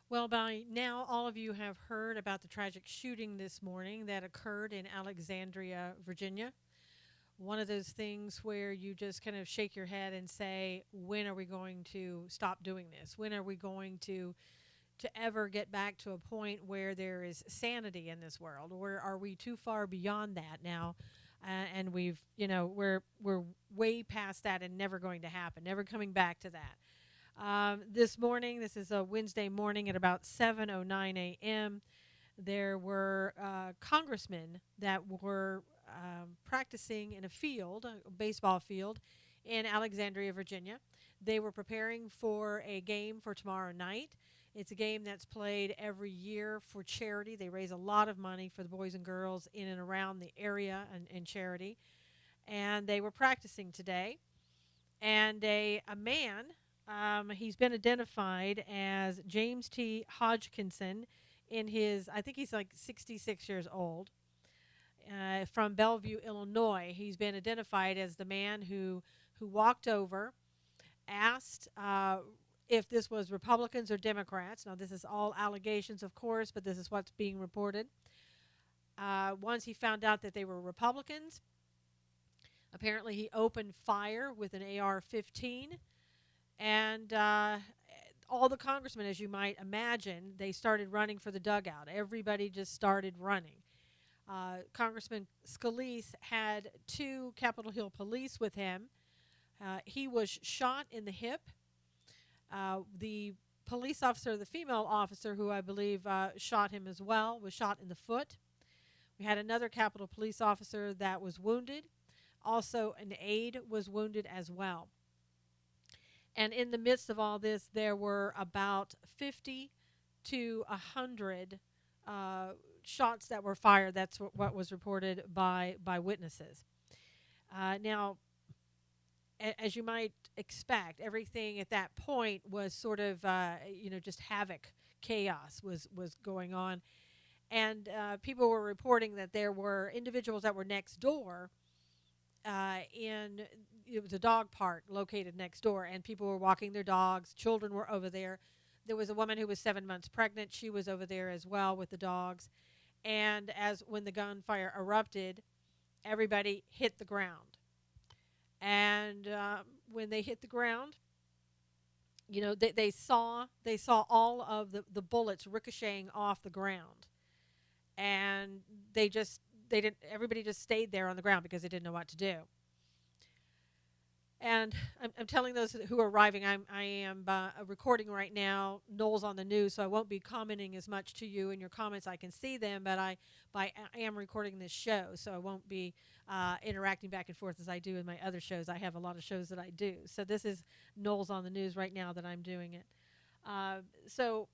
Well, by now, all of you have heard about the tragic shooting this morning that occurred in Alexandria, Virginia. One of those things where you just kind of shake your head and say, when are we going to stop doing this? When are we going to ever get back to a point where there is sanity in this world? Or are we too far beyond that now? And we're way past that and never going to happen, never coming back to that. This morning, this is a Wednesday morning at about 7:09 a.m. There were congressmen that were practicing in a field, a baseball field, in Alexandria, Virginia. They were preparing for a game for tomorrow night. It's a game that's played every year for charity. They raise a lot of money for the boys and girls in and around the area and charity. And they were practicing today. And a man, he's been identified as James T. Hodgkinson in his, I think he's like 66 years old, from Bellevue, Illinois. He's been identified as the man who walked over, asked if this was Republicans or Democrats. Now, this is all allegations, of course, but this is what's being reported. Once he found out that they were Republicans, apparently he opened fire with an AR 15. And all the congressmen, as you might imagine, they started running for the dugout. Everybody just started running. Congressman Scalise had two Capitol Hill police with him. He was shot in the hip. The police officer, the female officer, who I believe shot him as well, was shot in the foot. We had another Capitol police officer that was wounded. Also, an aide was wounded as well. And in the midst of all this, there were about 50 to 100 shots that were fired. That's what was reported by witnesses. Now, as you might expect, everything at that point was sort of, just havoc, chaos was going on. And people were reporting that there were individuals that were next door in it was a dog park located next door, and people were walking their dogs. Children were over there. There was a woman who was 7 months pregnant. She was over there as well with the dogs. And as when the gunfire erupted, everybody hit the ground. And when they hit the ground, they saw all of the bullets ricocheting off the ground, and they didn't. Everybody just stayed there on the ground because they didn't know what to do. And I'm telling those who are arriving, I am recording right now Knowles on the news, so I won't be commenting as much to you in your comments. I can see them, but I am recording this show, so I won't be interacting back and forth as I do in my other shows. I have a lot of shows that I do. So this is Knowles on the news right now that I'm doing it. So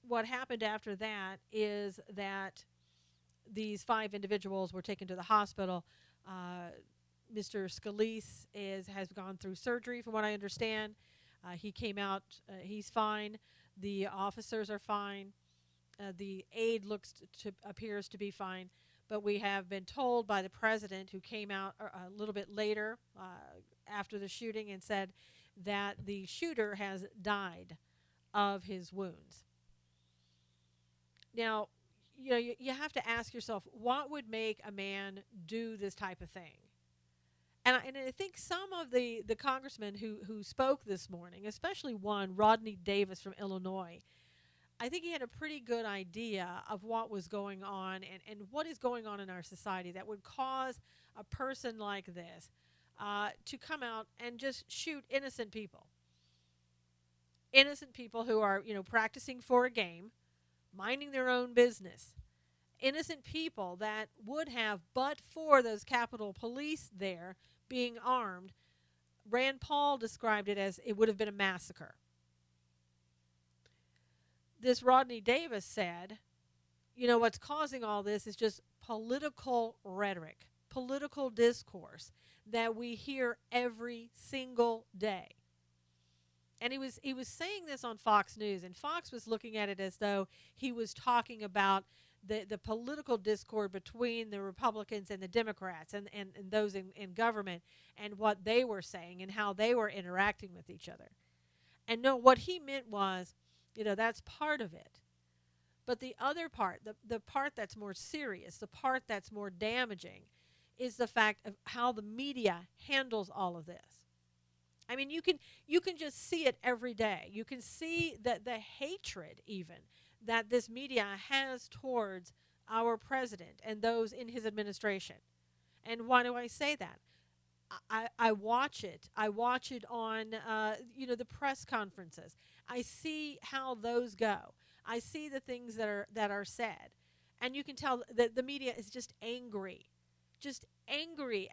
what happened after that is that these five individuals were taken to the hospital. Mr. Scalise has gone through surgery, from what I understand. He came out, he's fine. The officers are fine. The aide appears to be fine. But we have been told by the president, who came out a little bit later after the shooting, and said that the shooter has died of his wounds. Now, you have to ask yourself, what would make a man do this type of thing? And I think some of the congressmen who spoke this morning, especially one, Rodney Davis from Illinois, I think he had a pretty good idea of what was going on and what is going on in our society that would cause a person like this to come out and just shoot innocent people. Innocent people who are, practicing for a game, minding their own business. Innocent people that would have, but for those Capitol Police there being armed, Rand Paul described it as it would have been a massacre. This Rodney Davis said, what's causing all this is just political rhetoric, political discourse that we hear every single day. And he was saying this on Fox News, and Fox was looking at it as though he was talking about the political discord between the Republicans and the Democrats and those in government, and what they were saying and how they were interacting with each other. And no, what he meant was That's part of it. But the other part, the part that's more serious, the part that's more damaging, is the fact of how the media handles all of this. I mean, you can just see it every day. You can see that the hatred even that this media has towards our president and those in his administration. And why do I say that? I watch it. I watch it on the press conferences. I see how those go. I see the things that are said, and you can tell that the media is just angry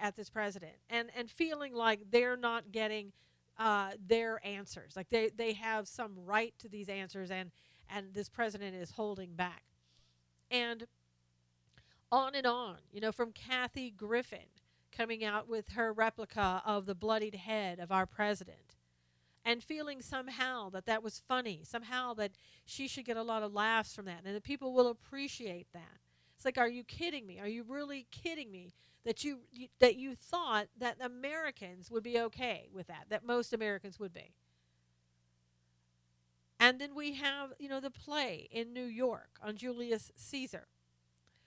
at this president, and feeling like they're not getting their answers. Like they have some right to these answers, and this president is holding back. And on and on, from Kathy Griffin coming out with her replica of the bloodied head of our president and feeling somehow that that was funny, somehow that she should get a lot of laughs from that and that people will appreciate that. It's like, are you kidding me? Are you really kidding me that you thought that Americans would be okay with that, that most Americans would be? And then we have, the play in New York on Julius Caesar,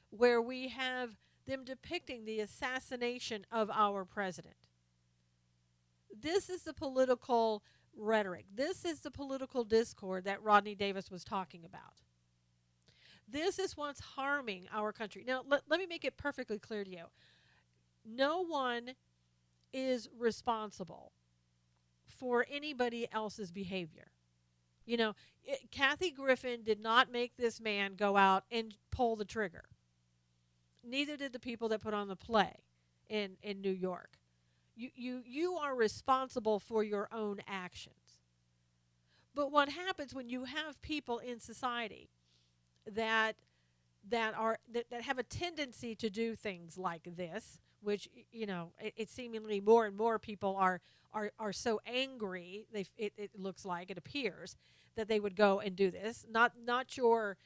where we have them depicting the assassination of our president. This is the political rhetoric. This is the political discord that Rodney Davis was talking about. This is what's harming our country. Now, let me make it perfectly clear to you. No one is responsible for anybody else's behavior. Kathy Griffin did not make this man go out and pull the trigger. Neither did the people that put on the play in New York. You are responsible for your own actions. But what happens when you have people in society that have a tendency to do things like this, which it seemingly more and more people are so angry. It looks like, it appears, that they would go and do this. Not your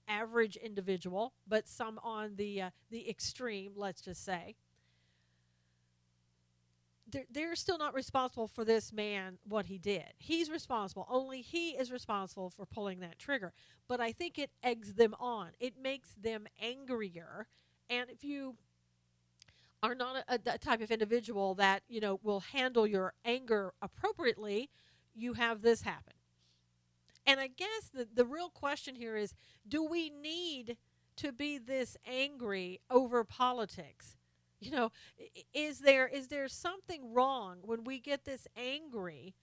average individual, but some on the extreme, let's just say. They're still not responsible for this man, what he did. He's responsible. Only he is responsible for pulling that trigger. But I think it eggs them on. It makes them angrier. And if you are not a type of individual that, will handle your anger appropriately, you have this happen. And I guess the real question here is, do we need to be this angry over politics? Is there something wrong when we get this angry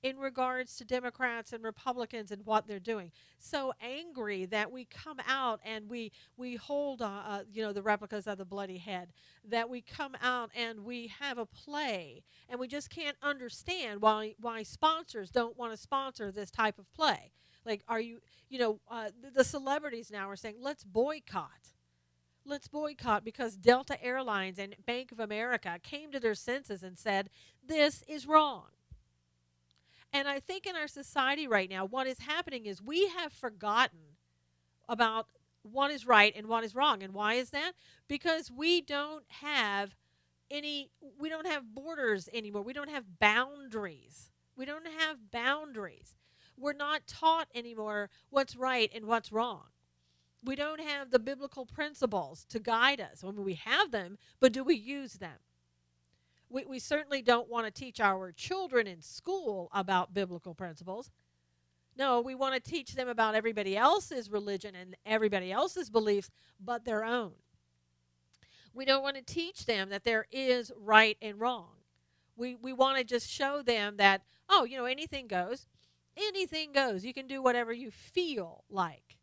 in regards to Democrats and Republicans and what they're doing? So angry that we come out and we hold the replicas of the bloody head, that we come out and we have a play, and we just can't understand why sponsors don't want to sponsor this type of play. Like, are you the celebrities now are saying, let's boycott. Let's boycott because Delta Airlines and Bank of America came to their senses and said, this is wrong. And I think in our society right now, what is happening is we have forgotten about what is right and what is wrong. And why is that? Because we don't have borders anymore. We don't have boundaries. We're not taught anymore what's right and what's wrong. We don't have the biblical principles to guide us. I mean, we have them, but do we use them? We certainly don't want to teach our children in school about biblical principles. No, we want to teach them about everybody else's religion and everybody else's beliefs, but their own. We don't want to teach them that there is right and wrong. We want to just show them that, anything goes. Anything goes. You can do whatever you feel like.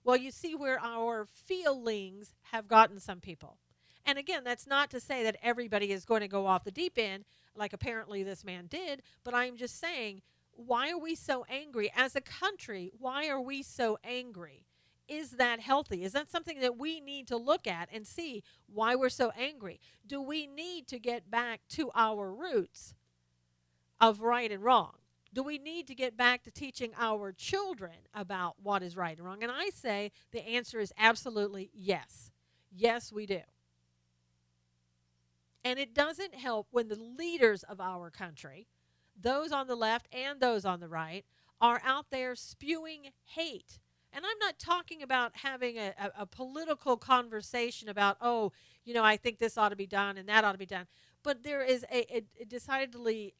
Well, you see where our feelings have gotten some people. And again, that's not to say that everybody is going to go off the deep end like apparently this man did, but I'm just saying, why are we so angry? As a country, why are we so angry? Is that healthy? Is that something that we need to look at and see why we're so angry? Do we need to get back to our roots of right and wrong? Do we need to get back to teaching our children about what is right and wrong? And I say the answer is absolutely yes. Yes, we do. And it doesn't help when the leaders of our country, those on the left and those on the right, are out there spewing hate. And I'm not talking about having a political conversation about, oh, I think this ought to be done and that ought to be done. But there is a decidedly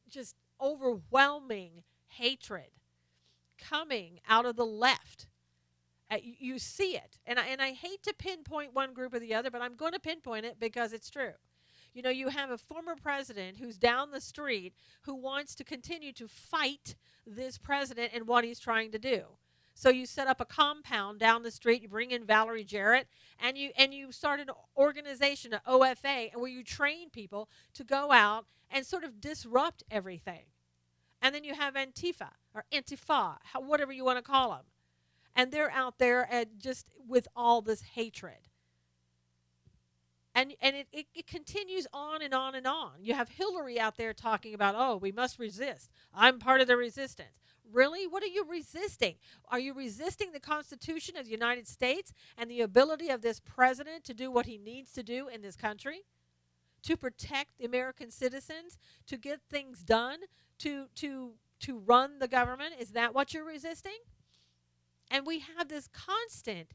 just overwhelming hatred coming out of the left. You see it. And I hate to pinpoint one group or the other, but I'm going to pinpoint it because it's true. You have a former president who's down the street who wants to continue to fight this president and what he's trying to do. So you set up a compound down the street, you bring in Valerie Jarrett, and you start an organization, an OFA, where you train people to go out and sort of disrupt everything. And then you have Antifa or Antifa, whatever you want to call them. And they're out there just with all this hatred. And it continues on and on and on. You have Hillary out there talking about, oh, we must resist. I'm part of the resistance. Really? What are you resisting? Are you resisting the Constitution of the United States and the ability of this president to do what he needs to do in this country? To protect the American citizens, to get things done, to run the government? Is that what you're resisting? And we have this constant,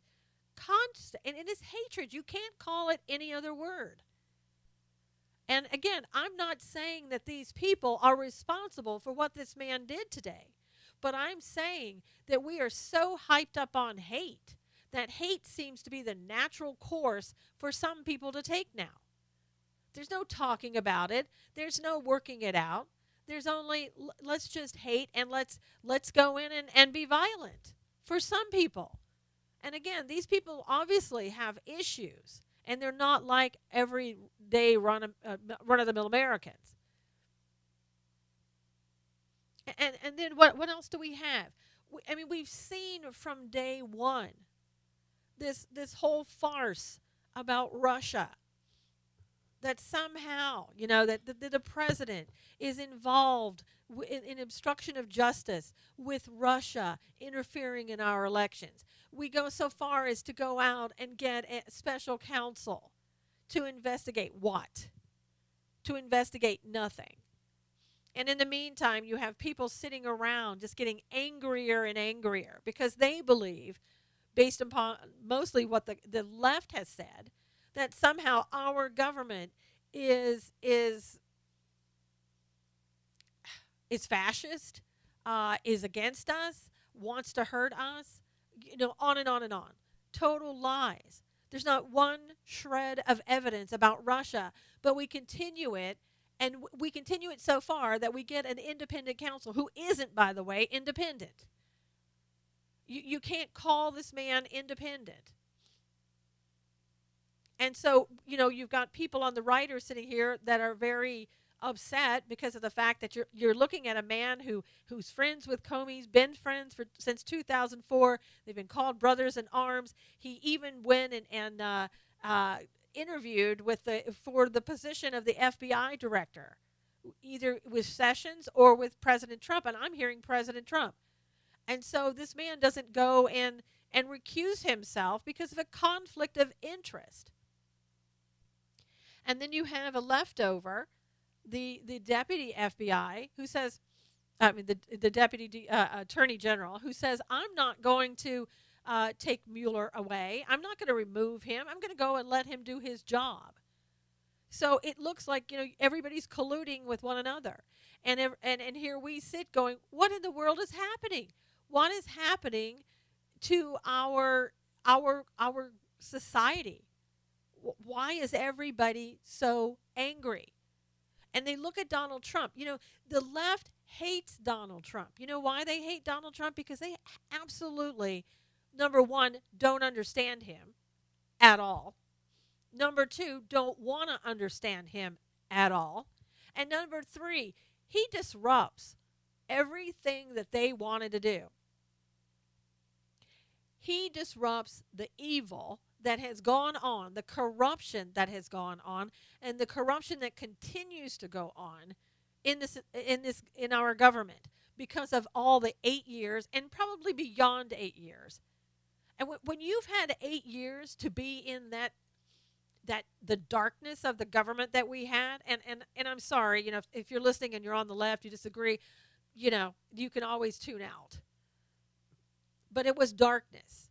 and it is hatred. You can't call it any other word. And again, I'm not saying that these people are responsible for what this man did today, but I'm saying that we are so hyped up on hate that hate seems to be the natural course for some people to take now. There's no talking about it. There's no working it out. There's only, let's just hate and let's go in and be violent for some people. And again, these people obviously have issues, and they're not like everyday run-of-the-mill Americans. And then what else do we have? We've seen from day one this whole farce about Russia. That somehow, that the president is involved in obstruction of justice with Russia interfering in our elections. We go so far as to go out and get a special counsel to investigate what? To investigate nothing. And in the meantime, you have people sitting around just getting angrier and angrier because they believe, based upon mostly what the left has said, that somehow our government is fascist, is against us, wants to hurt us, on and on and on. Total lies. There's not one shred of evidence about Russia, but we continue it, and we continue it so far that we get an independent counsel who isn't, by the way, independent. You can't call this man independent. And so, you've got people on the right who are sitting here that are very upset because of the fact that you're looking at a man who's friends with Comey's, been friends since 2004. They've been called brothers in arms. He even went and interviewed for the position of the FBI director, either with Sessions or with President Trump. And I'm hearing President Trump. And so this man doesn't go and recuse himself because of a conflict of interest. And then you have a leftover, the deputy FBI, who says, the deputy attorney general, who says, I'm not going to take Mueller away. I'm not going to remove him. I'm going to go and let him do his job. So it looks like, everybody's colluding with one another. And here we sit going, what in the world is happening? What is happening to our society? Why is everybody so angry? And they look at Donald Trump. The left hates Donald Trump. You know why they hate Donald Trump? Because they absolutely, number one, don't understand him at all. Number two, don't want to understand him at all. And number three, he disrupts everything that they wanted to do. He disrupts the evil that has gone on, the corruption that has gone on, and the corruption that continues to go on in our government because of all the 8 years and probably beyond 8 years. And when you've had 8 years to be in that the darkness of the government that we had, and I'm sorry, if you're listening and you're on the left, you disagree. You can always tune out. But it was darkness,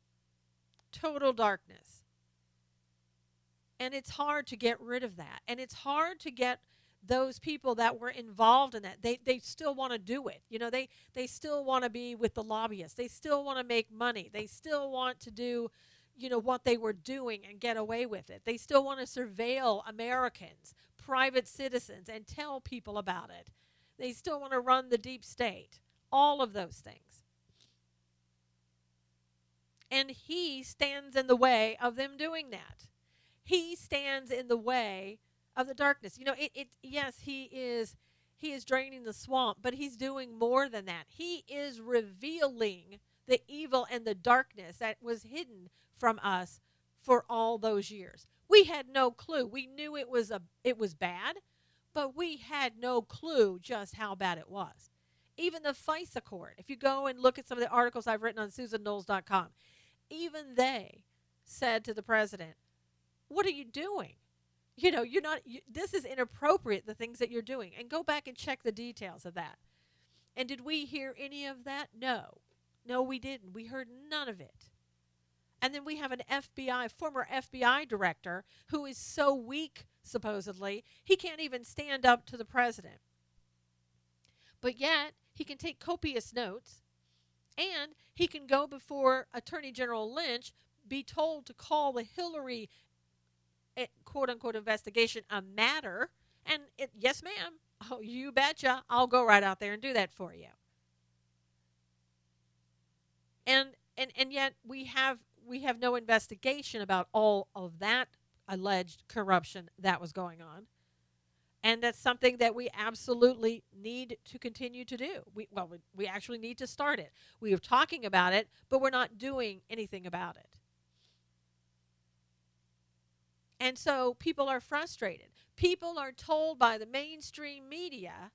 total darkness. And it's hard to get rid of that. And it's hard to get those people that were involved in that. They still want to do it. They still want to be with the lobbyists. They still want to make money. They still want to do, what they were doing and get away with it. They still want to surveil Americans, private citizens, and tell people about it. They still want to run the deep state. All of those things. And he stands in the way of them doing that. He stands in the way of the darkness. Yes, he is draining the swamp, but he's doing more than that. He is revealing the evil and the darkness that was hidden from us for all those years. We had no clue. We knew it was bad, but we had no clue just how bad it was. Even the FISA court, if you go and look at some of the articles I've written on SusanKnowles.com, even they said to the president, what are you doing? This is inappropriate, the things that you're doing. And go back and check the details of that. And did we hear any of that? No. No, we didn't. We heard none of it. And then we have an former FBI director who is so weak, supposedly, he can't even stand up to the president. But yet, he can take copious notes, and he can go before Attorney General Lynch, be told to call the Hillary quote-unquote investigation a matter, and yes, ma'am, oh, you betcha, I'll go right out there and do that for you. And yet we have no investigation about all of that alleged corruption that was going on. And that's something that we absolutely need to continue to do. We actually need to start it. We are talking about it, but we're not doing anything about it. And so people are frustrated. People are told by the mainstream media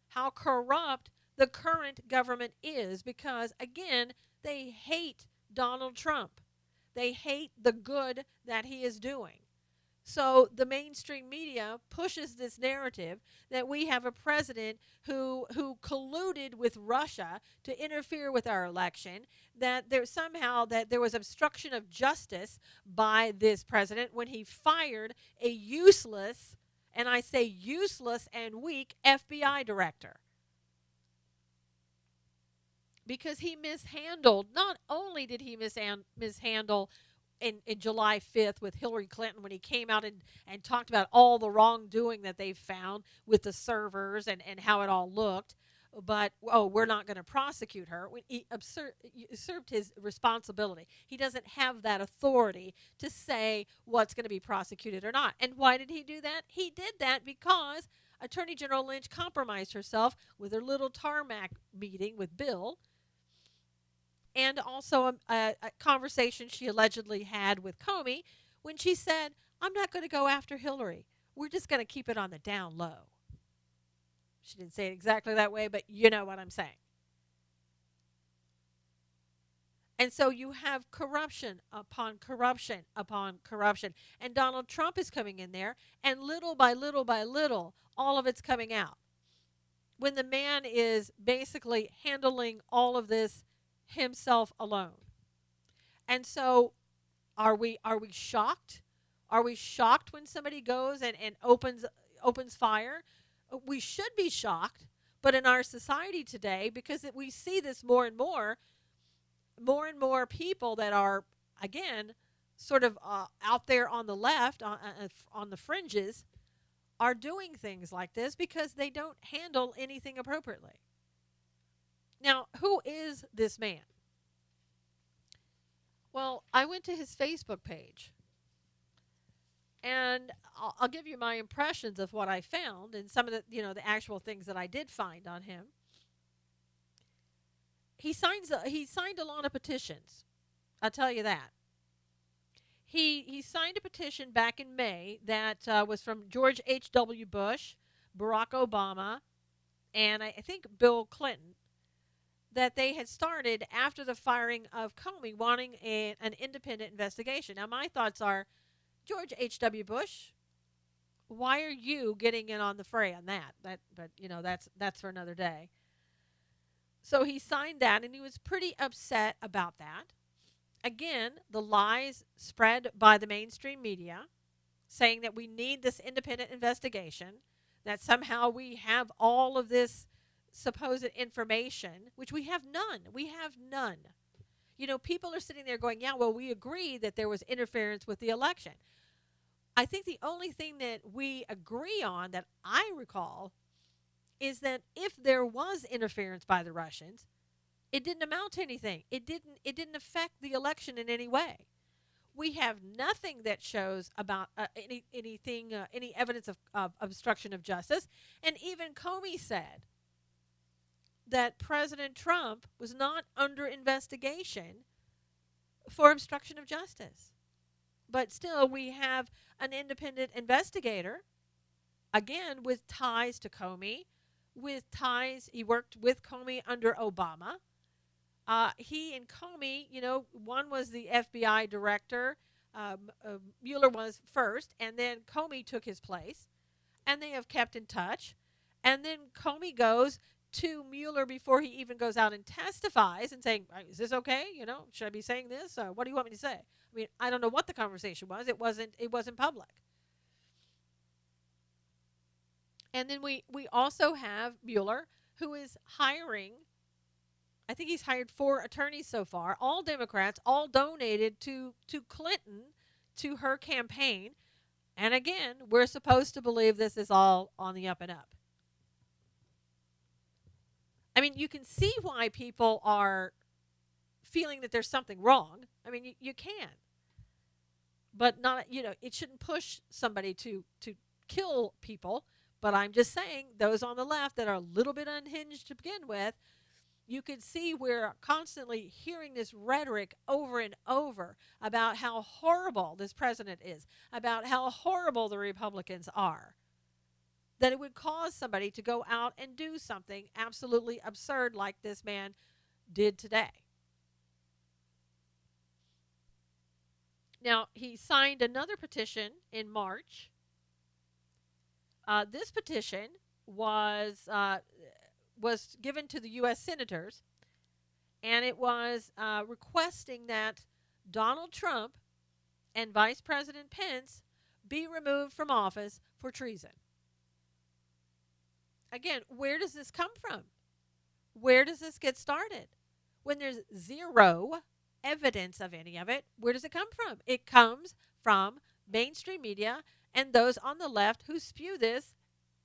how corrupt the current government is because, again, they hate Donald Trump. They hate the good that he is doing. So the mainstream media pushes this narrative that we have a president who colluded with Russia to interfere with our election, that there was obstruction of justice by this president when he fired a useless, and I say useless and weak, FBI director. Because he mishandled, not only did he mishandle in July 5th with Hillary Clinton when he came out and talked about all the wrongdoing that they found with the servers and how it all looked, but, we're not going to prosecute her. He usurped his responsibility. He doesn't have that authority to say what's going to be prosecuted or not. And why did he do that? He did that because Attorney General Lynch compromised herself with her little tarmac meeting with Bill, and also a conversation she allegedly had with Comey when she said, I'm not going to go after Hillary. We're just going to keep it on the down low. She didn't say it exactly that way, but you know what I'm saying. And so you have corruption upon corruption upon corruption. And Donald Trump is coming in there, and little by little by little, all of it's coming out. When the man is basically handling all of this himself alone. And so are we shocked? Are we shocked when somebody goes and opens fire? We should be shocked, but in our society today, because we see this more and more people that are, again, sort of out there on the left, on the fringes, are doing things like this because they don't handle anything appropriately. Now, who is this man? Well, I went to his Facebook page, and I'll give you my impressions of what I found and some of the actual things that I did find on him. He signed a lot of petitions. I'll tell you that. He signed a petition back in May that was from George H.W. Bush, Barack Obama, and I think Bill Clinton, that they had started after the firing of Comey, wanting an independent investigation. Now, my thoughts are, George H.W. Bush, why are you getting in on the fray on that? But that's for another day. So he signed that, and he was pretty upset about that. Again, the lies spread by the mainstream media saying that we need this independent investigation, that somehow we have all of this supposed information, which we have none. We have none. People are sitting there going, yeah, well, we agree that there was interference with the election. I think the only thing that we agree on that I recall is that if there was interference by the Russians, it didn't amount to anything. It didn't affect the election in any way. We have nothing that shows about any evidence of obstruction of justice. And even Comey said that President Trump was not under investigation for obstruction of justice. But still, we have an independent investigator, again, with ties to Comey, with ties, he worked with Comey under Obama. He and Comey, one was the FBI director. Mueller was first, and then Comey took his place, and they have kept in touch. And then Comey goes to Mueller before he even goes out and testifies and saying, "Is this okay? Should I be saying this? What do you want me to say?" I mean, I don't know what the conversation was. It wasn't public. And then we also have Mueller, who is hiring. I think he's hired 4 attorneys so far, all Democrats, all donated to Clinton, to her campaign. And again, we're supposed to believe this is all on the up and up. I mean, you can see why people are feeling that there's something wrong. I mean, you can. But not, it shouldn't push somebody to kill people. But I'm just saying, those on the left that are a little bit unhinged to begin with, you could see we're constantly hearing this rhetoric over and over about how horrible this president is, about how horrible the Republicans are, that it would cause somebody to go out and do something absolutely absurd like this man did today. Now, he signed another petition in March. This petition was given to the U.S. senators, and it was requesting that Donald Trump and Vice President Pence be removed from office for treason. Again, where does this come from? Where does this get started? When there's zero evidence of any of it, where does it come from? It comes from mainstream media and those on the left who spew this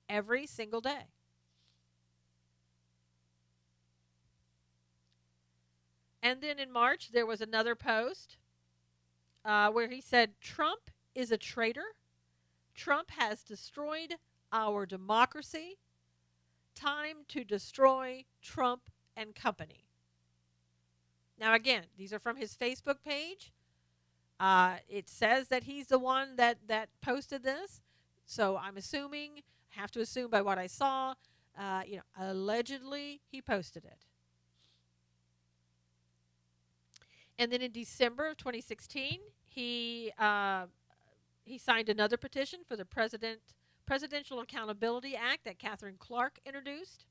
every single day. And then in March, there was another post where he said, Trump is a traitor. Trump has destroyed our democracy. Time to destroy Trump and company. Now, again, these are from his Facebook page. It says that he's the one that posted this. So I'm have to assume by what I saw, allegedly he posted it. And then in December of 2016, he signed another petition for the Presidential Accountability Act that Catherine Clark introduced.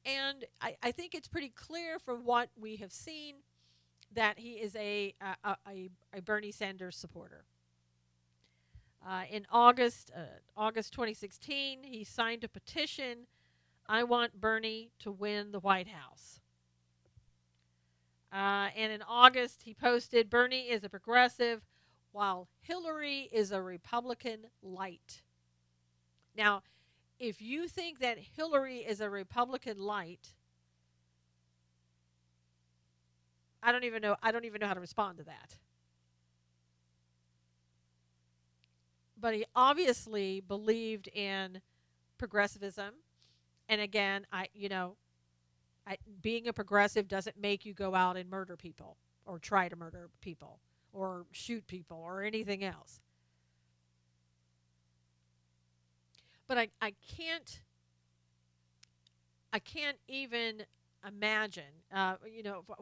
And I think it's pretty clear from what we have seen that he is a Bernie Sanders supporter. In August 2016, he signed a petition, "I want Bernie to win the White House." And in August, he posted, "Bernie is a progressive, while Hillary is a Republican light." Now, if you think that Hillary is a Republican light, I don't even know how to respond to that. But he obviously believed in progressivism. And again, being a progressive doesn't make you go out and murder people or try to murder people or shoot people or anything else. But I can't even imagine,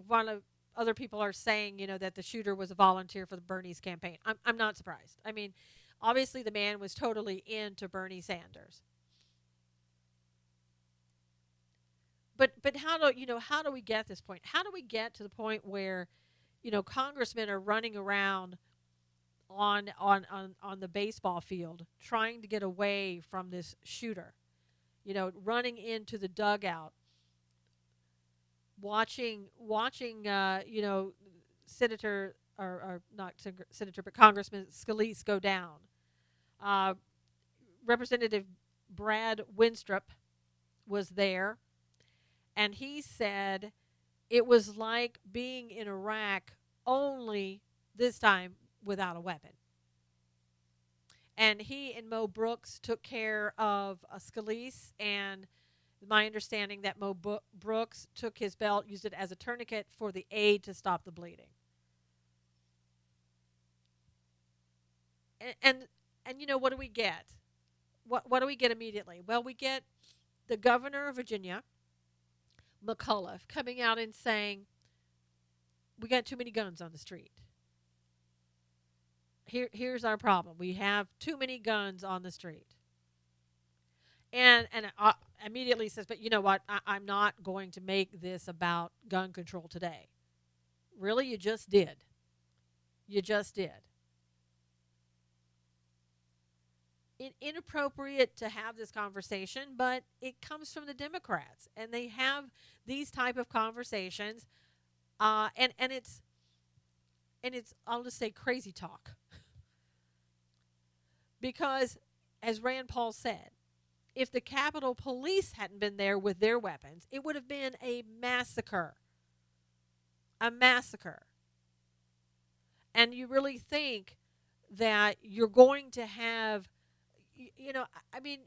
one of other people are saying, that the shooter was a volunteer for the Bernie's campaign. I'm not surprised. I mean, obviously the man was totally into Bernie Sanders. But how do we get this point? How do we get to the point where congressmen are running around on the baseball field trying to get away from this shooter, running into the dugout, watching Senator, or not Senator, but Congressman Scalise go down. Uh, Representative Brad Winstrup was there, and he said it was like being in Iraq, only this time without a weapon. And he and Mo Brooks took care of Scalise, and my understanding that Brooks took his belt, used it as a tourniquet for the aide to stop the bleeding. And what do we get? What do we get immediately? Well, we get the governor of Virginia, McAuliffe, coming out and saying, we got too many guns on the street. Here's our problem. We have too many guns on the street. And immediately says, but you know what? I'm not going to make this about gun control today. Really? You just did. You just did. Inappropriate to have this conversation, but it comes from the Democrats, and they have these type of conversations, and it's I'll just say crazy talk, because as Rand Paul said, if the Capitol Police hadn't been there with their weapons, it would have been a massacre. A massacre. And you really think that you're going to have, I mean,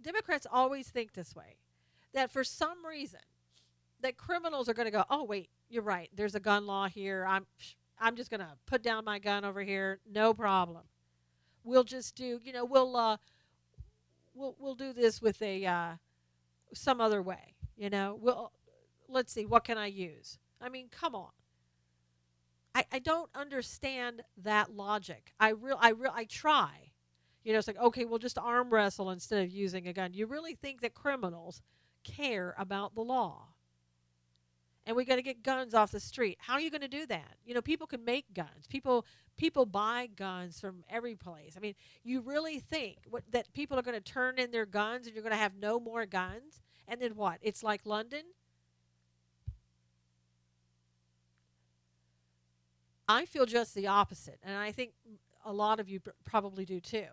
Democrats always think this way, that for some reason, that criminals are going to go, oh, wait, you're right, there's a gun law here. I'm just going to put down my gun over here. No problem. We'll just do, we'll do this with a some other way. Let's see, what can I use? I mean, come on. I don't understand that logic. I try. It's like, okay, we'll just arm wrestle instead of using a gun. You really think that criminals care about the law? And we got to get guns off the street. How are you going to do that? People can make guns. People buy guns from every place. I mean, you really think that people are going to turn in their guns and you're going to have no more guns? And then what? It's like London? I feel just the opposite, and I think a lot of you probably do too,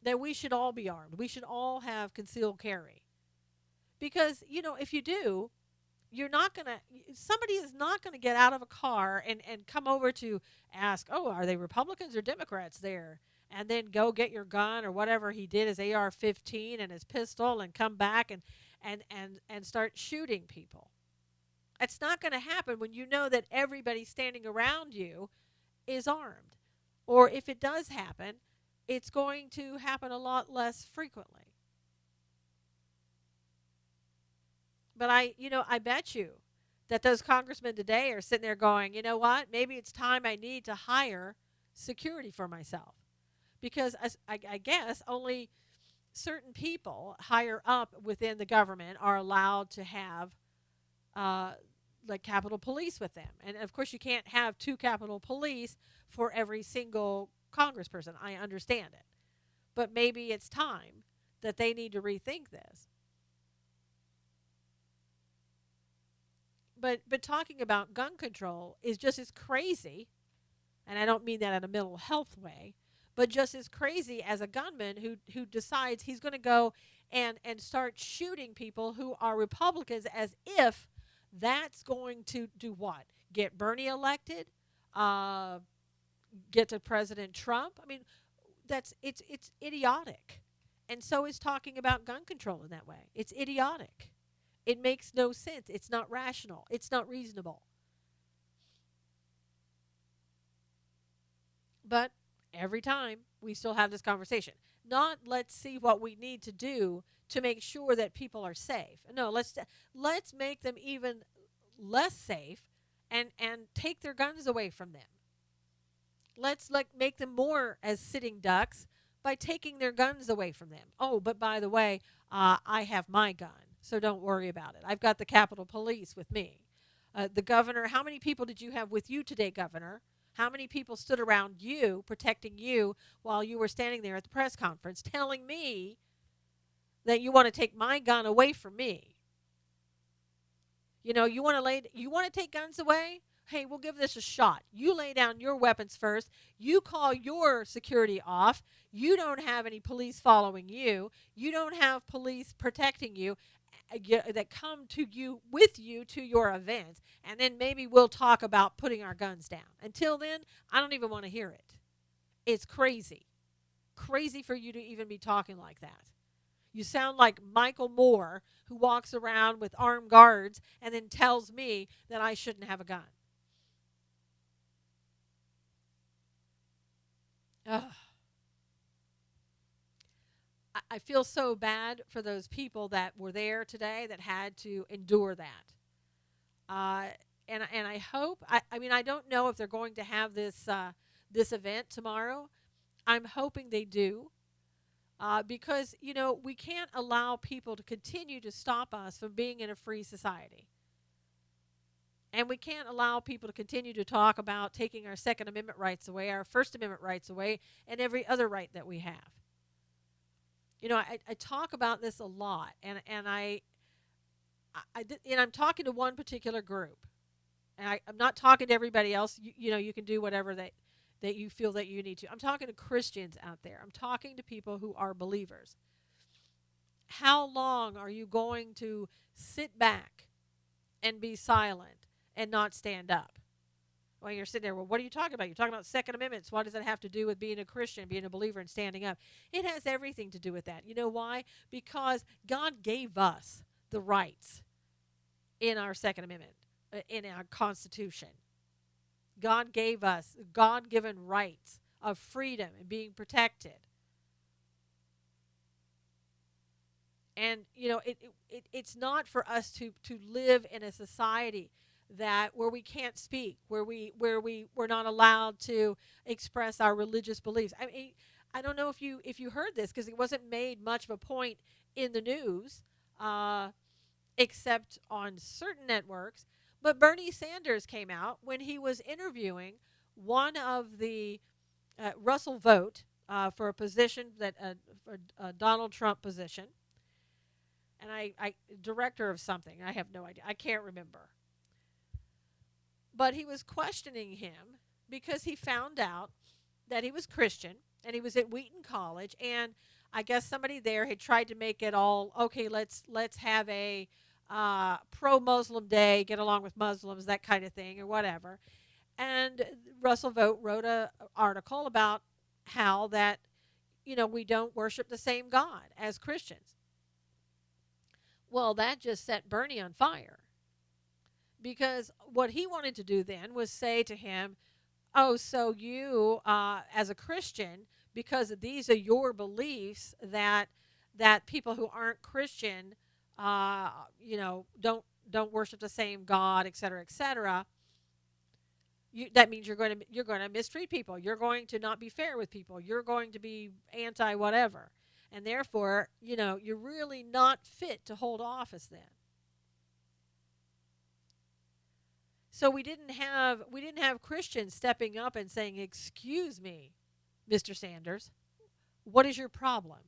that we should all be armed. We should all have concealed carry. Because, if you do, somebody is not going to get out of a car and come over to ask, oh, are they Republicans or Democrats there? And then go get your gun or whatever he did, his AR-15 and his pistol, and come back and start shooting people. It's not going to happen when you know that everybody standing around you is armed. Or if it does happen, it's going to happen a lot less frequently. But I bet you that those congressmen today are sitting there going, you know what? Maybe it's time I need to hire security for myself. Because I guess only certain people higher up within the government are allowed to have like Capitol Police with them. And of course you can't have 2 Capitol Police for every single congressperson. I understand it. But maybe it's time that they need to rethink this. But talking about gun control is just as crazy, and I don't mean that in a mental health way, but just as crazy as a gunman who decides he's going to go and start shooting people who are Republicans, as if that's going to do what? Get Bernie elected? Get to President Trump? I mean, it's idiotic. And so is talking about gun control in that way. It's idiotic. It makes no sense. It's not rational. It's not reasonable. But every time we still have this conversation. Not let's see what we need to do to make sure that people are safe. No, let's make them even less safe and take their guns away from them. Let's make them more as sitting ducks by taking their guns away from them. Oh, but by the way, I have my gun. So don't worry about it. I've got the Capitol Police with me. The governor, how many people did you have with you today, Governor? How many people stood around you, protecting you, while you were standing there at the press conference, telling me that you want to take my gun away from me? You want to take guns away? Hey, we'll give this a shot. You lay down your weapons first. You call your security off. You don't have any police following you. You don't have police protecting you that come to you with you to your events. And then maybe we'll talk about putting our guns down. Until then, I don't even want to hear it. It's crazy. Crazy for you to even be talking like that. You sound like Michael Moore, who walks around with armed guards and then tells me that I shouldn't have a gun. Ugh. I feel so bad for those people that were there today that had to endure that. Uh, and I hope, I mean, I don't know if they're going to have this event tomorrow. I'm hoping they do. Because, we can't allow people to continue to stop us from being in a free society. And we can't allow people to continue to talk about taking our Second Amendment rights away, our First Amendment rights away, and every other right that we have. I talk about this a lot, and I'm talking to one particular group. And I'm not talking to everybody else. You can do whatever that you feel that you need to. I'm talking to Christians out there. I'm talking to people who are believers. How long are you going to sit back and be silent and not stand up? Well, you're sitting there, well, what are you talking about? You're talking about Second Amendments. What does that have to do with being a Christian, being a believer, and standing up? It has everything to do with that. You know why? Because God gave us the rights in our Second Amendment, in our Constitution. God gave us God-given rights of freedom and being protected. And, it's not for us to live in a society where we can't speak, where we're not allowed to express our religious beliefs. I mean, I don't know if you heard this, because it wasn't made much of a point in the news, except on certain networks. But Bernie Sanders came out when he was interviewing one of the Russell Vogt for a position for a Donald Trump position, and I director of something. I have no idea. I can't remember. But he was questioning him because he found out that he was Christian and he was at Wheaton College, and I guess somebody there had tried to make it all okay. Let's have a pro-Muslim day, get along with Muslims, that kind of thing, or whatever. And Russell Vogt wrote an article about how that we don't worship the same God as Christians. Well, that just set Bernie on fire, because what he wanted to do then was say to him, oh, so you, as a Christian, because these are your beliefs, that people who aren't Christian, don't worship the same God, et cetera, et cetera. That means you're going to mistreat people. You're going to not be fair with people. You're going to be anti whatever, and therefore, you're really not fit to hold office then. So we didn't have Christians stepping up and saying, "Excuse me, Mr. Sanders, what is your problem?"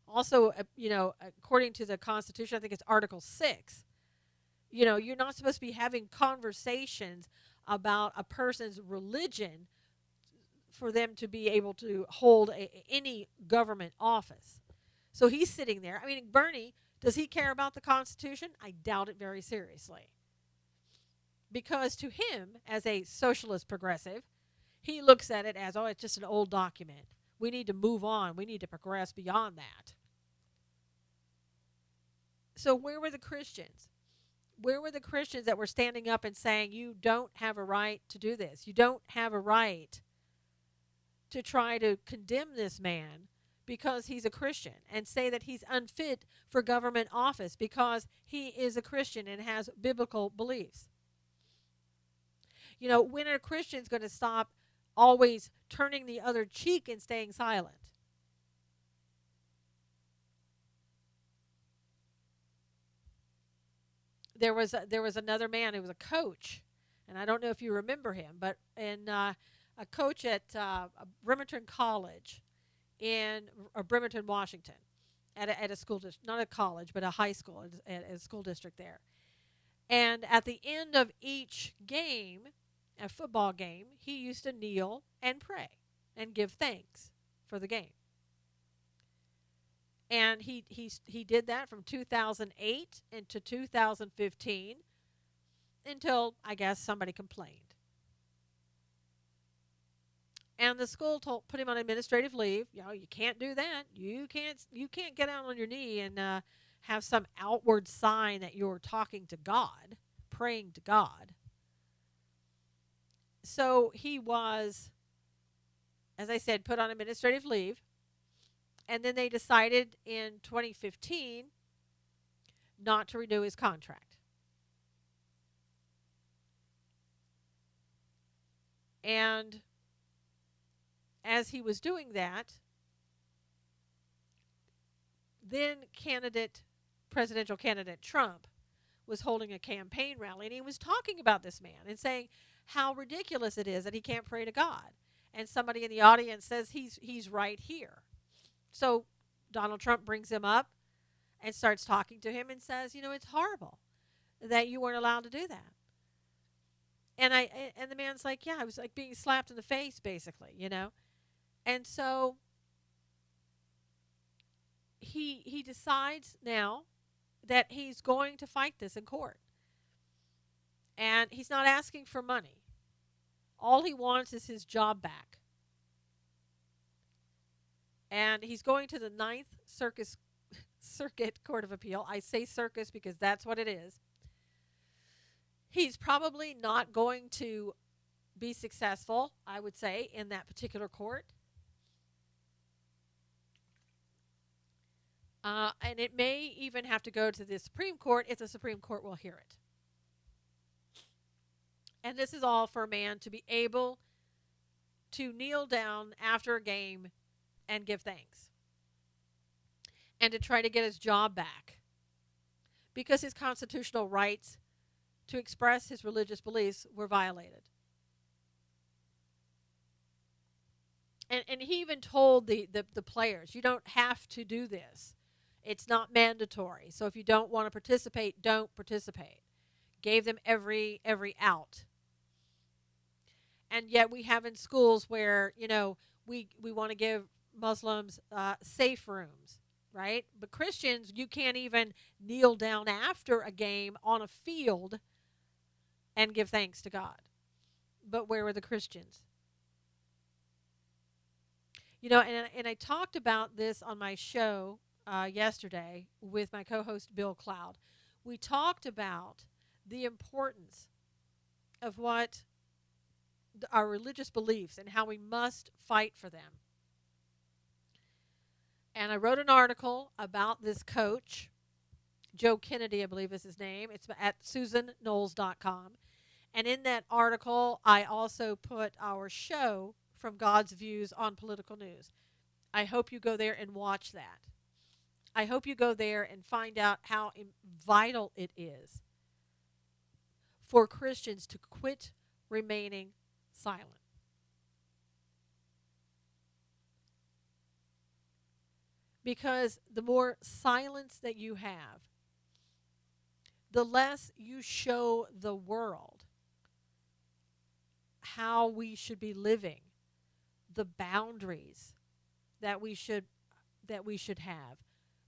Also, according to the Constitution, I think it's Article 6, you're not supposed to be having conversations about a person's religion for them to be able to hold any government office. So he's sitting there. I mean, Bernie, does he care about the Constitution? I doubt it very seriously. Because to him, as a socialist progressive, he looks at it as, oh, it's just an old document. We need to move on. We need to progress beyond that. So where were the Christians? Where were the Christians that were standing up and saying, you don't have a right to do this? You don't have a right to try to condemn this man because he's a Christian, and say that he's unfit for government office because he is a Christian and has biblical beliefs. When are Christians going to stop always turning the other cheek and staying silent? there was another man who was a coach, and I don't know if you remember him, but in a coach at Bremerton College in Bremerton, Washington, at a school district, not a college, but a high school, at a school district there. And at the end of each game, a football game, he used to kneel and pray and give thanks for the game. And he did that from 2008 into 2015 until, I guess, somebody complained. And the school put him on administrative leave. You can't do that. You can't get out on your knee and have some outward sign that you're talking to God, praying to God. So he was, as I said, put on administrative leave. And then they decided in 2015 not to renew his contract. And as he was doing that, then presidential candidate Trump was holding a campaign rally, and he was talking about this man and saying how ridiculous it is that he can't pray to God. And somebody in the audience says he's right here. So Donald Trump brings him up and starts talking to him and says, it's horrible that you weren't allowed to do that. And the man's like, yeah, I was like being slapped in the face, basically, And so he decides now that he's going to fight this in court. And he's not asking for money. All he wants is his job back. And he's going to the Ninth Circuit Court of Appeal. I say circus because that's what it is. He's probably not going to be successful, I would say, in that particular court. And it may even have to go to the Supreme Court if the Supreme Court will hear it. And this is all for a man to be able to kneel down after a game and give thanks. And to try to get his job back. Because his constitutional rights to express his religious beliefs were violated. And he even told the players, you don't have to do this. It's not mandatory. So if you don't want to participate, don't participate. Gave them every out. And yet we have in schools where, we want to give Muslims safe rooms, right? But Christians, you can't even kneel down after a game on a field and give thanks to God. But where were the Christians? And I talked about this on my show yesterday with my co-host Bill Cloud. We talked about the importance of what our religious beliefs and how we must fight for them. And I wrote an article about this coach, Joe Kennedy, I believe is his name. It's at SusanKnowles.com. And in that article, I also put our show From God's Views on Political News. I hope you go there and watch that. I hope you go there and find out how vital it is for Christians to quit remaining silent. Because the more silence that you have, the less you show the world how we should be living, the boundaries that we should have,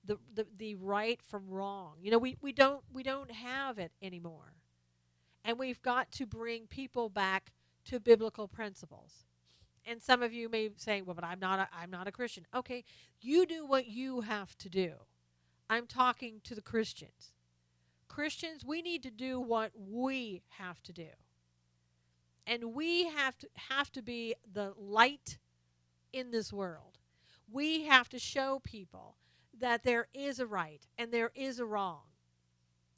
the right from wrong. We don't have it anymore. And we've got to bring people back to biblical principles. And some of you may say, well, but I'm not a Christian. Okay, you do what you have to do. I'm talking to the Christians. Christians, we need to do what we have to do. And we have to be the light in this world. We have to show people that there is a right and there is a wrong.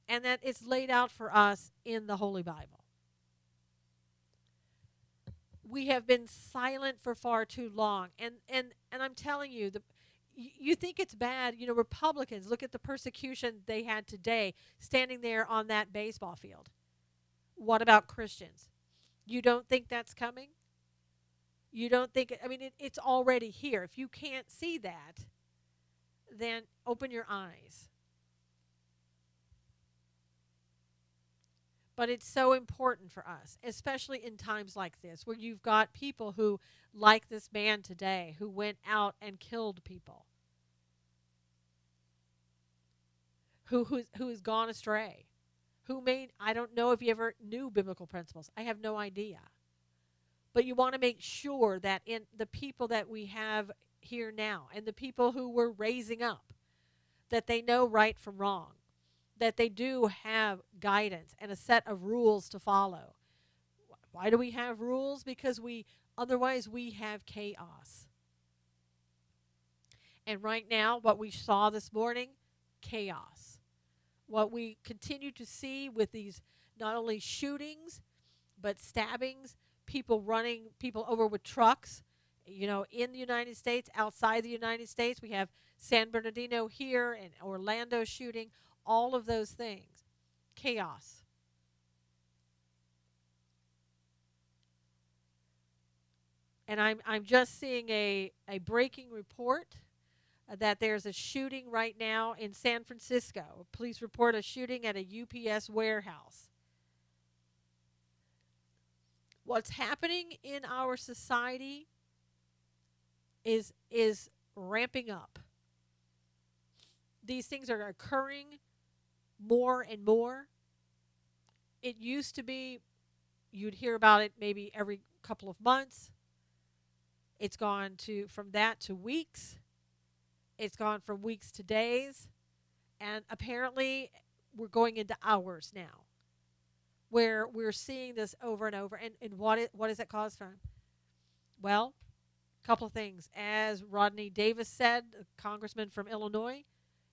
And that it's laid out for us in the Holy Bible. We have been silent for far too long. And I'm telling you, You think it's bad. Republicans, look at the persecution they had today standing there on that baseball field. What about Christians? You don't think that's coming? You don't think, it's already here. If you can't see that, then open your eyes. But it's so important for us, especially in times like this, where you've got people who, like this man today, who went out and killed people, who has gone astray, who made, I don't know if you ever knew biblical principles. I have no idea. But you want to make sure that in the people that we have here now and the people who we're raising up, that they know right from wrong, that they do have guidance and a set of rules to follow. Why do we have rules? Because otherwise we have chaos. And right now, what we saw this morning, chaos. What we continue to see with these not only shootings, but stabbings, people running people over with trucks, in the United States, outside the United States. We have San Bernardino here and Orlando shooting, all of those things. Chaos. And I'm just seeing a breaking report that there's a shooting right now in San Francisco. Police report a shooting at a UPS warehouse. What's happening in our society is ramping up. These things are occurring more and more. It used to be you'd hear about it maybe every couple of months. It's gone from that to weeks. It's gone from weeks to days. And apparently we're going into hours now, where we're seeing this over and over. And what is it caused from? Well, a couple of things. As Rodney Davis said, a congressman from Illinois,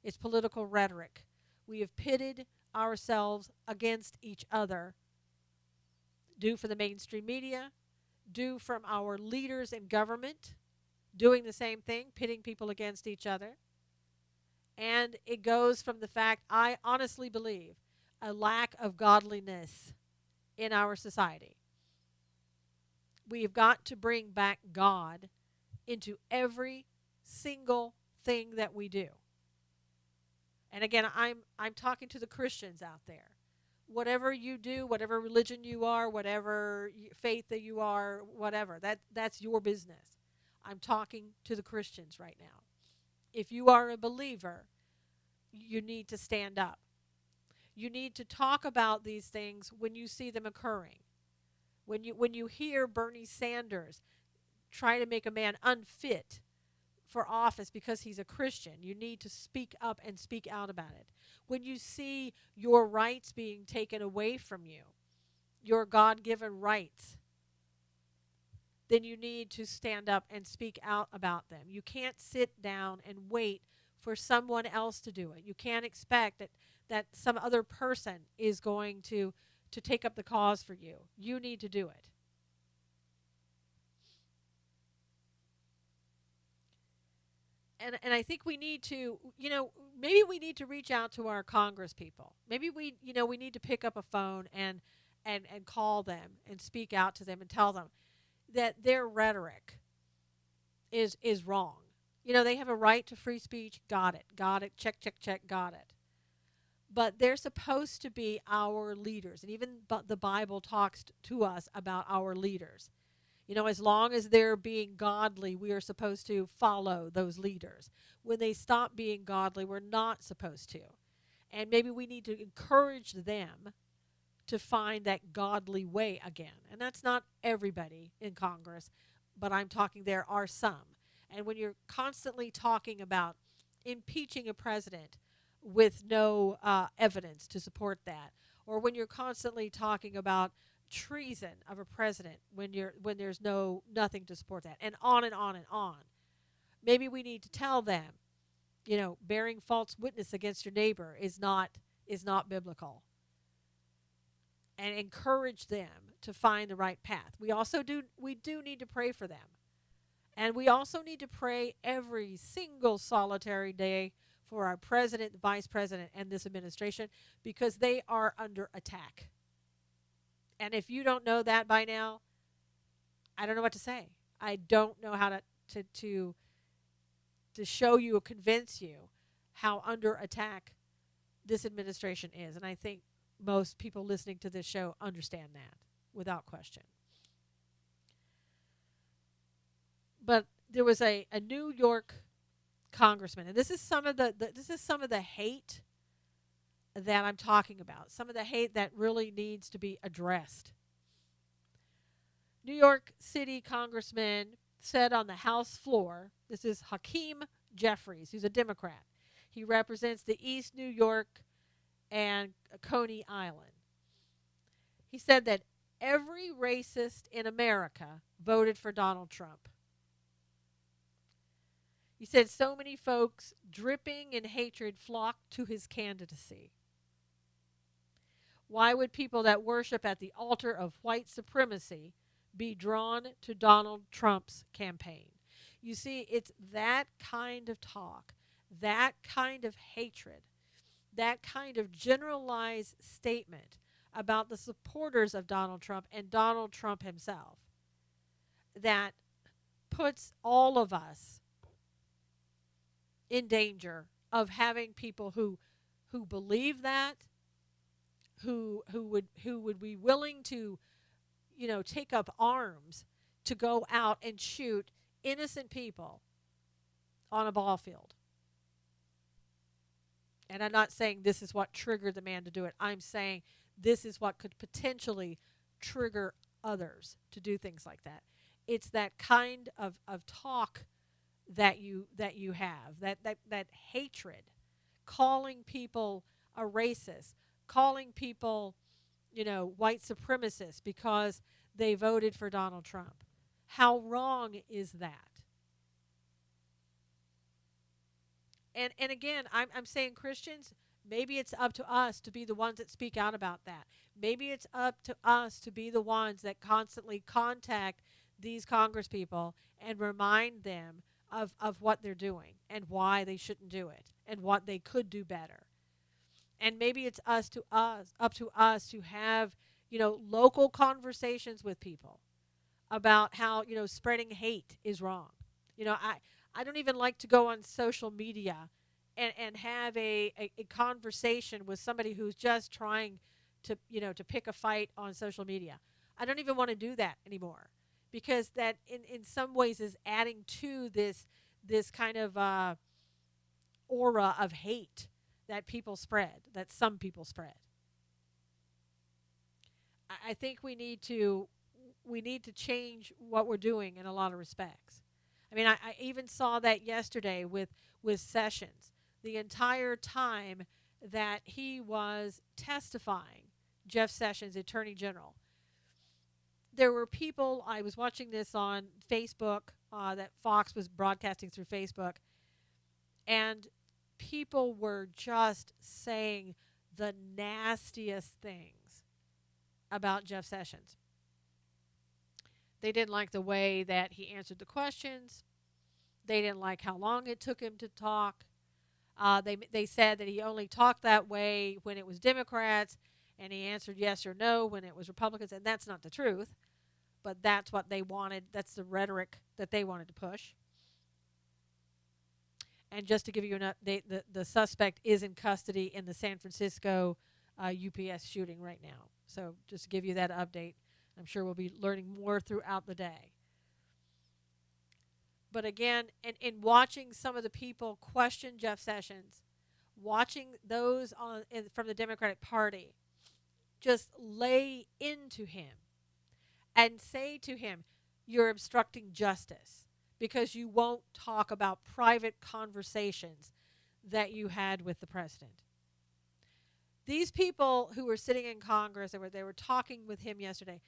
it's political rhetoric. We have pitted ourselves against each other, due from the mainstream media, due from our leaders in government doing the same thing, pitting people against each other. And it goes from the fact, I honestly believe, a lack of godliness in our society. We've got to bring back God into every single thing that we do. And again, I'm talking to the Christians out there. Whatever you do, whatever religion you are, whatever faith that you are, whatever, that's your business. I'm talking to the Christians right now. If you are a believer, you need to stand up. You need to talk about these things when you see them occurring. When you hear Bernie Sanders try to make a man unfit for office because he's a Christian, you need to speak up and speak out about it. When you see your rights being taken away from you, your God-given rights, then you need to stand up and speak out about them. You can't sit down and wait for someone else to do it. You can't expect that some other person is going to take up the cause for you. You need to do it. And I think we need to, maybe we need to reach out to our Congress people. Maybe we need to pick up a phone and call them and speak out to them and tell them that their rhetoric is wrong. They have a right to free speech. Got it. Check, got it. But they're supposed to be our leaders. And even the Bible talks to us about our leaders. As long as they're being godly, we are supposed to follow those leaders. When they stop being godly, we're not supposed to. And maybe we need to encourage them to find that godly way again. And that's not everybody in Congress, but I'm talking there are some. And when you're constantly talking about impeaching a president with no evidence to support that, or when you're constantly talking about treason of a president when there's nothing to support that, and on and on and on. Maybe we need to tell them, bearing false witness against your neighbor is not biblical, and encourage them to find the right path. We do need to pray for them And we also need to pray every single solitary day for our president, vice president, and this administration because they are under attack. And if you don't know that by now, I don't know what to say. I don't know how to, to, to show you or convince you how under attack this administration is. And I think most people listening to this show understand that without question. But there was a New York congressman, and this is some of the hate that I'm talking about. Some of the hate that really needs to be addressed. New York City congressman said on the House floor, this is Hakeem Jeffries, who's a Democrat. He represents the East New York and Coney Island. He said that every racist in America voted for Donald Trump. He said so many folks dripping in hatred flocked to his candidacy. Why would people that worship at the altar of white supremacy be drawn to Donald Trump's campaign? You see, it's that kind of talk, that kind of hatred, that kind of generalized statement about the supporters of Donald Trump and Donald Trump himself that puts all of us in danger of having people who believe that, who would be willing to, take up arms to go out and shoot innocent people on a ball field. And I'm not saying this is what triggered the man to do it. I'm saying this is what could potentially trigger others to do things like that. It's that kind of talk that you have, that hatred, calling people a racist, calling people, white supremacists because they voted for Donald Trump. How wrong is that? And again, I'm saying Christians, maybe it's up to us to be the ones that speak out about that. Maybe it's up to us to be the ones that constantly contact these congresspeople and remind them of what they're doing and why they shouldn't do it and what they could do better. And maybe it's up to us to have, local conversations with people about how, spreading hate is wrong. I don't even like to go on social media and have a conversation with somebody who's just trying to pick a fight on social media. I don't even want to do that anymore because that in some ways is adding to this kind of aura of hate that people spread, that some people spread. I think we need to change what we're doing in a lot of respects. I mean, I even saw that yesterday with Sessions. The entire time that he was testifying, Jeff Sessions, Attorney General, there were people, I was watching this on Facebook, that Fox was broadcasting through Facebook, and people were just saying the nastiest things about Jeff Sessions. They didn't like the way that he answered the questions. They didn't like how long it took him to talk. They said that he only talked that way when it was Democrats, and he answered yes or no when it was Republicans, and that's not the truth. But that's what they wanted. That's the rhetoric that they wanted to push. And just to give you an update, the suspect is in custody in the San Francisco UPS shooting right now. So just to give you that update, I'm sure we'll be learning more throughout the day. But again, in watching some of the people question Jeff Sessions, watching those from the Democratic Party just lay into him and say to him, you're obstructing justice because you won't talk about private conversations that you had with the president. These people who were sitting in Congress, they were talking with him yesterday,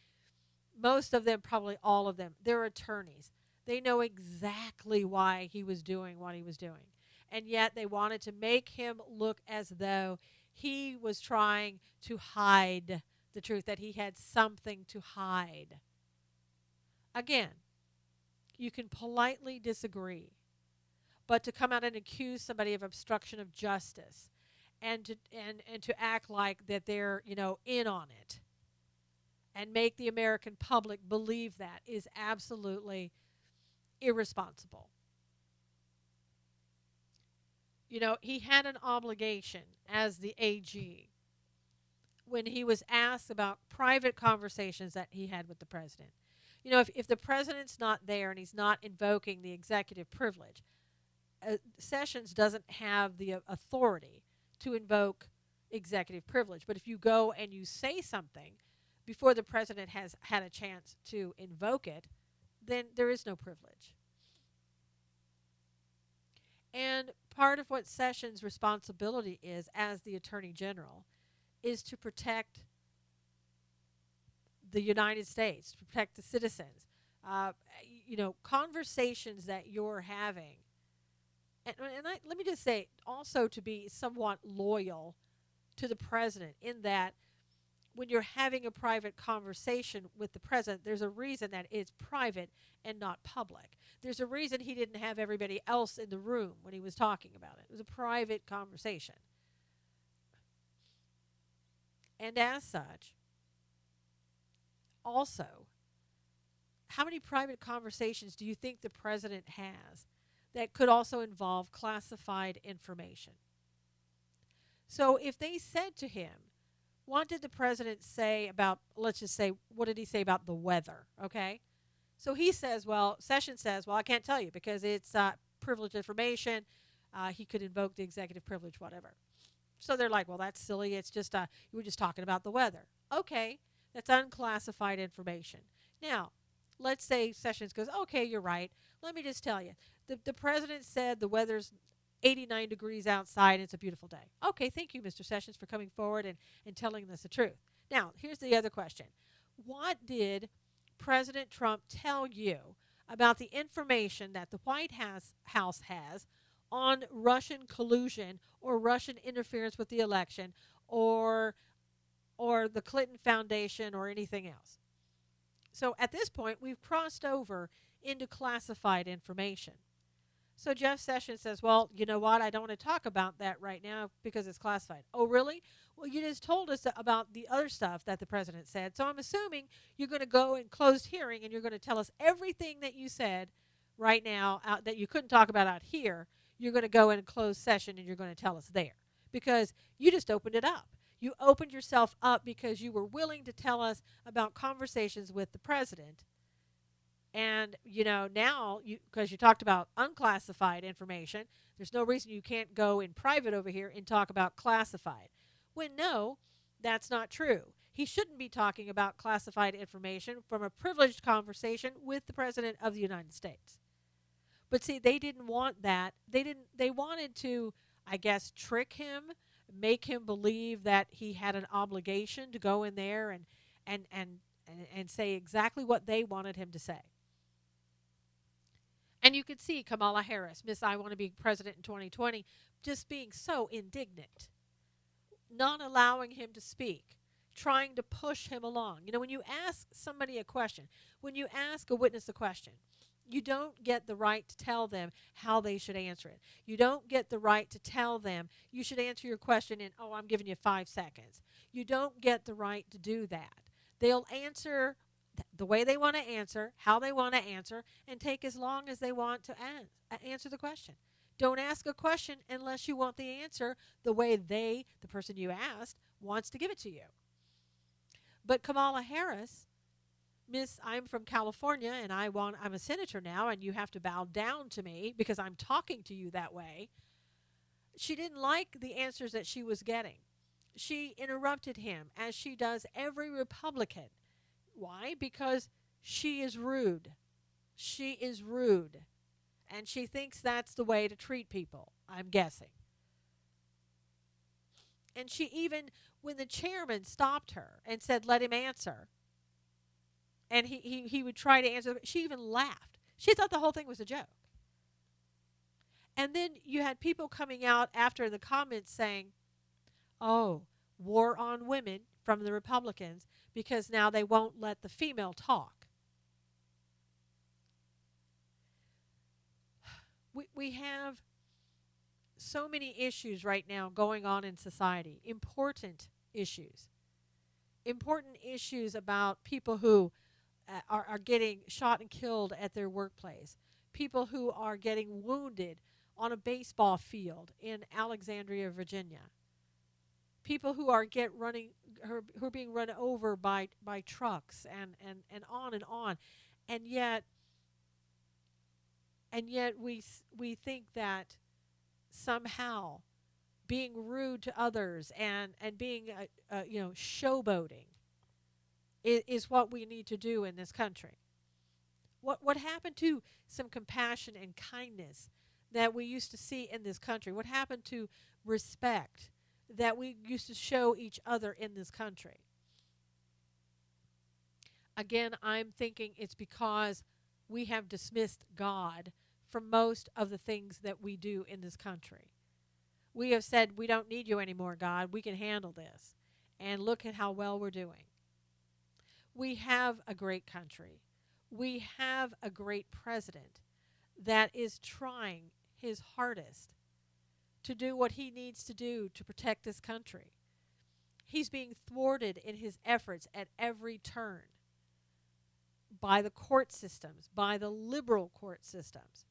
most of them, probably all of them, they're attorneys. They know exactly why he was doing what he was doing. And yet they wanted to make him look as though he was trying to hide the truth, that he had something to hide. Again, you can politely disagree, but to come out and accuse somebody of obstruction of justice and to act like that they're, in on it and make the American public believe that is absolutely irresponsible. He had an obligation as the AG when he was asked about private conversations that he had with the president. If the president's not there and he's not invoking the executive privilege, Sessions doesn't have the authority to invoke executive privilege. But if you go and you say something before the president has had a chance to invoke it, then there is no privilege. And part of what Sessions' responsibility is as the Attorney General is to protect the United States, to protect the citizens. Conversations that you're having. Let me just say, also to be somewhat loyal to the president in that when you're having a private conversation with the president, there's a reason that it's private and not public. There's a reason he didn't have everybody else in the room when he was talking about it. It was a private conversation. And as such, also, how many private conversations do you think the president has that could also involve classified information? So if they said to him, what did the president say about, let's just say, what did he say about the weather? Okay. So he says, Sessions says, I can't tell you because it's privileged information. He could invoke the executive privilege, whatever. So they're like, that's silly. It's just, you were just talking about the weather. Okay. That's unclassified information. Now, let's say Sessions goes, okay, you're right. Let me just tell you. The president said the weather's 89 degrees outside and it's a beautiful day. Okay, thank you, Mr. Sessions, for coming forward and telling us the truth. Now, here's the other question. What did President Trump tell you about the information that the White House has on Russian collusion or Russian interference with the election or the Clinton Foundation or anything else? So at this point, we've crossed over into classified information. So Jeff Sessions says, you know what? I don't want to talk about that right now because it's classified. Oh, really? Well, you just told us about the other stuff that the president said. So I'm assuming you're going to go in closed hearing and you're going to tell us everything that you said right now that you couldn't talk about out here. You're going to go in a closed session and you're going to tell us there because you just opened it up. You opened yourself up because you were willing to tell us about conversations with the president. And, now, because you talked about unclassified information, there's no reason you can't go in private over here and talk about classified. When no, that's not true. He shouldn't be talking about classified information from a privileged conversation with the President of the United States. But see, they didn't want that. They wanted to, I guess, trick him, make him believe that he had an obligation to go in there and say exactly what they wanted him to say. And you could see Kamala Harris, Miss I Want to Be President in 2020, just being so indignant, not allowing him to speak, trying to push him along. When you ask somebody a question, when you ask a witness a question, you don't get the right to tell them how they should answer it. You don't get the right to tell them you should answer your question in, I'm giving you 5 seconds. You don't get the right to do that. They'll answer the way they want to answer, how they want to answer, and take as long as they want to answer the question. Don't ask a question unless you want the answer the way the person you asked, wants to give it to you. But Kamala Harris, Miss, I'm from California and I'm a senator now and you have to bow down to me because I'm talking to you that way. She didn't like the answers that she was getting. She interrupted him as she does every Republican. Why? Because she is rude. She is rude. And she thinks that's the way to treat people, I'm guessing. And she even, when the chairman stopped her and said, let him answer, and he would try to answer, she even laughed. She thought the whole thing was a joke. And then you had people coming out after the comments saying, war on women from the Republicans because now they won't let the female talk. We have so many issues right now going on in society, important issues about people who are getting shot and killed at their workplace, people who are getting wounded on a baseball field in Alexandria, Virginia, people who are who are being run over by trucks and on and on, and yet we think that somehow being rude to others and being showboating is what we need to do in this country. What happened to some compassion and kindness that we used to see in this country? What happened to respect that we used to show each other in this country? Again, I'm thinking it's because we have dismissed God from most of the things that we do in this country. We have said, we don't need you anymore, God. We can handle this. And look at how well we're doing. We have a great country. We have a great president that is trying his hardest to do what he needs to do to protect this country. He's being thwarted in his efforts at every turn by the court systems, by the liberal court systems.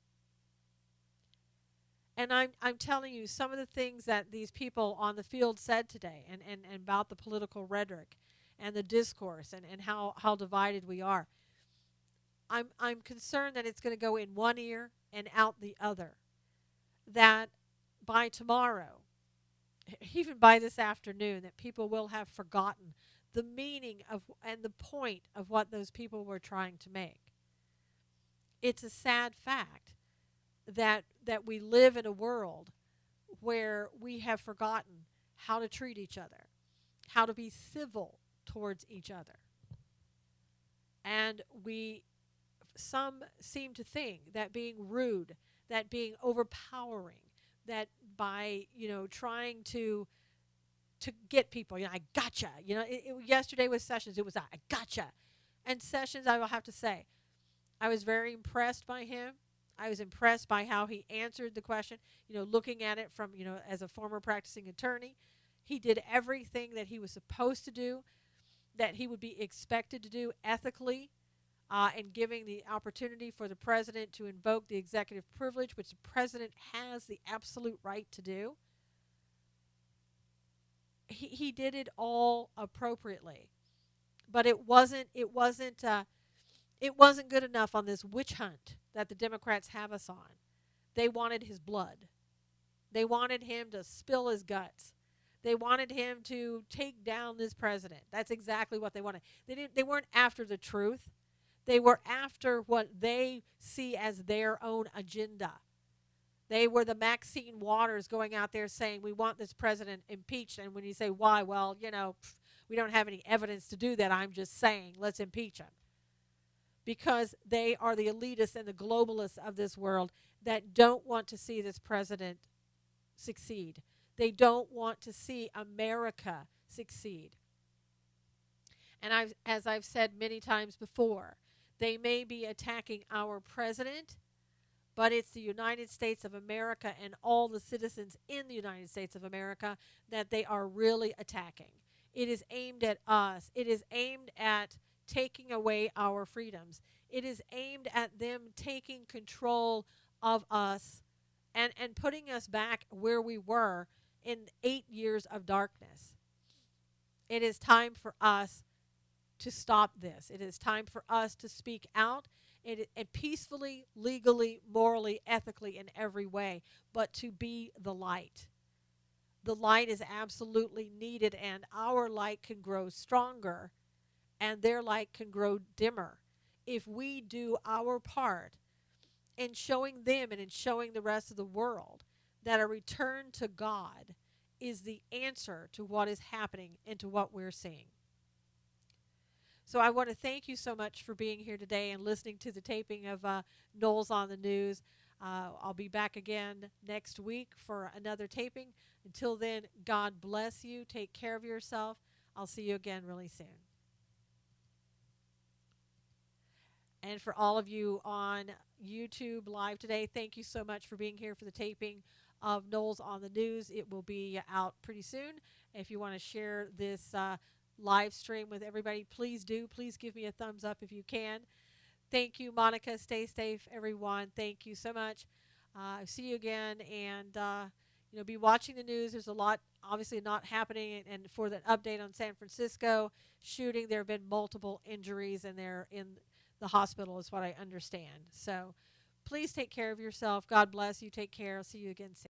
And I'm telling you, some of the things that these people on the field said today and about the political rhetoric and the discourse and how divided we are, I'm concerned that it's going to go in one ear and out the other. That by tomorrow, even by this afternoon, that people will have forgotten the meaning of and the point of what those people were trying to make. It's a sad fact that we live in a world where we have forgotten how to treat each other, how to be civil towards each other. And some seem to think that being rude, that being overpowering, that by, trying to get people, I gotcha. Yesterday with Sessions, it was I gotcha. And Sessions, I will have to say, I was very impressed by him. I was impressed by how he answered the question, looking at it from, as a former practicing attorney. He did everything that he was supposed to do, that he would be expected to do ethically, and giving the opportunity for the president to invoke the executive privilege, which the president has the absolute right to do. He did it all appropriately, but it wasn't good enough on this witch hunt that the Democrats have us on. They wanted his blood. They wanted him to spill his guts. They wanted him to take down this president. That's exactly what they wanted. They weren't after the truth. They were after what they see as their own agenda. They were the Maxine Waters going out there saying, we want this president impeached. And when you say, why? Well, we don't have any evidence to do that. I'm just saying, let's impeach him. Because they are the elitists and the globalists of this world that don't want to see this president succeed. They don't want to see America succeed. And as I've said many times before, they may be attacking our president, but it's the United States of America and all the citizens in the United States of America that they are really attacking. It is aimed at us. It is aimed at taking away our freedoms. It is aimed at them taking control of us and putting us back where we were in 8 years of darkness. It is time for us to stop this. It is time for us to speak out and peacefully, legally, morally, ethically, in every way, but to be the light. The light is absolutely needed, and our light can grow stronger and their light can grow dimmer if we do our part in showing them and in showing the rest of the world that a return to God is the answer to what is happening and to what we're seeing. So I want to thank you so much for being here today and listening to the taping of Knowles on the News. I'll be back again next week for another taping. Until then, God bless you. Take care of yourself. I'll see you again really soon. And for all of you on YouTube live today. Thank you so much for being here for the taping of Knowles on the News. It will be out pretty soon. If you want to share this live stream with everybody, please do. Please give me a thumbs up if you can. Thank you, Monica. Stay safe, everyone. Thank you so much. See you again, and be watching the news. There's a lot, obviously, not happening. And for that update on San Francisco shooting, there have been multiple injuries, and they're in the hospital, is what I understand. So, please take care of yourself. God bless you. Take care. I'll see you again soon.